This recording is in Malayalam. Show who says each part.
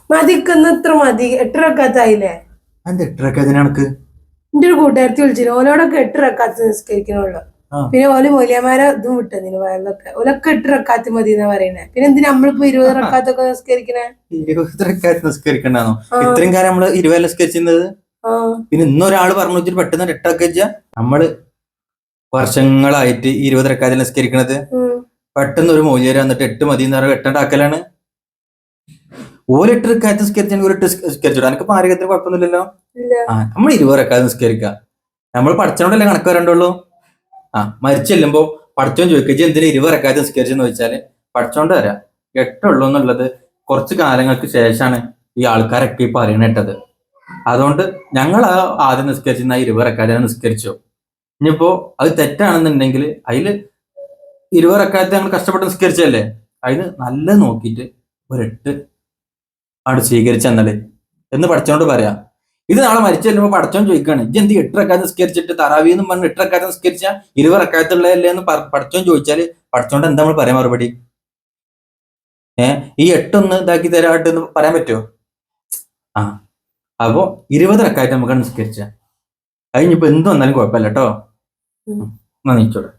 Speaker 1: മതിക്കുന്ന ഇത്ര മതി 8 റക്കാത്തായില്ലേ?
Speaker 2: അത് 8 റക്കാത്തിന് കണക്ക്.
Speaker 1: എന്റെ ഒരു കൂട്ടുകാരത്തി വിളിച്ചിരുന്നു, ഓലോടൊക്കെ 8 റക്കാത്ത് നിസ്കരിക്കണുള്ളൂ. പിന്നെ ഓല് മൊലിയമാരെ ഇതും വിട്ടതിന് വയറിലൊക്കെ ഓലൊക്കെ 8 റക്കാത്ത് മതി എന്നാ പറയണേ. പിന്നെ എന്തിനാ നമ്മളിപ്പോ 20 റക്കാത്തൊക്കെ നിസ്കരിക്കണേ?
Speaker 2: 20 റക്കാത്ത് നിസ്കരിക്കണ്ടാന്നോ? ഇത്രയും കാലം നമ്മള് 20 നിസ്കരിച്ചിരുന്നത്. പിന്നെ ഇന്നൊരാള് പറഞ്ഞു വെച്ചിട്ട് പെട്ടെന്ന് 8 റക്കാച്ച. നമ്മള് വർഷങ്ങളായിട്ട് 20 റക്കാത്തിൽ നിസ്കരിക്കണത്. പെട്ടെന്ന് ഒരു മൗലിയര് വന്നിട്ട് 8 മതി എന്ന് പറഞ്ഞാൽ 8 ആക്കലാണ്. ഓര് 8 റക്കാത്ത് നിസ്കരിച്ചാൽ ഒരു 8 നിസ്കരിച്ചോ? എനിക്ക് ആരോഗ്യത്തിന് കുഴപ്പമൊന്നുമില്ലല്ലോ. നമ്മൾ 20 റക്കാത്ത് നിസ്കരിക്കുക. നമ്മൾ പഠിച്ചോണ്ടല്ലേ കണക്ക് വരണ്ടുള്ളൂ. മരിച്ചു ചെല്ലുമ്പോ പഠിച്ചോൻ ചോദിക്കുക എന്തിനാ 20 റക്കാത്ത് നിസ്കരിച്ചെന്ന് ചോദിച്ചാല് പഠിച്ചോണ്ട് തരാം. 8 ഉള്ളൂ എന്നുള്ളത് കുറച്ച് കാലങ്ങൾക്ക് ശേഷമാണ് ഈ ആൾക്കാരൊക്കെ ഈ പറയണിട്ടത്. അതുകൊണ്ട് ഞങ്ങൾ ആദ്യം നിസ്കരിച്ചിരുന്ന 20 റക്കാത്ത് നിസ്കരിച്ചു. ഇനിയിപ്പോ അത് തെറ്റാണെന്നുണ്ടെങ്കിൽ അതില് 20 റക്കാത്ത് ഞങ്ങൾ കഷ്ടപ്പെട്ട് നിസ്കരിച്ചല്ലേ, അതിന് നല്ല നോക്കിയിട്ട് ഒരു 8 അവിടെ സ്വീകരിച്ചെന്നല്ലേ എന്ന് പഠിച്ചോണ്ട് പറയാം. ഇത് നാളെ മരിച്ചു ചെല്ലുമ്പോൾ പഠിച്ചോൻ ചോദിക്കാണ് എന്ത് 8 റക്കാത്ത് നിസ്കരിച്ചിട്ട് തറാവീന്നും പറഞ്ഞ് 8 റക്കാത്ത് നിസ്കരിച്ച 20 റക്കാത്തുള്ളതല്ലേ എന്ന് പഠിച്ചോൻ ചോദിച്ചാല് പഠിച്ചോണ്ട് എന്താ നമ്മൾ പറയാൻ മറുപടി? ഈ 8 ഒന്ന് ഇതാക്കി തരാട്ട് എന്ന് പറയാൻ പറ്റുമോ? അപ്പോ 20 റക്കാത്ത് നമുക്ക് നിസ്കരിച്ച കഴിഞ്ഞിപ്പോ എന്ത് വന്നാലും കുഴപ്പമില്ല കേട്ടോ. നന്ദിച്ചോളൂ.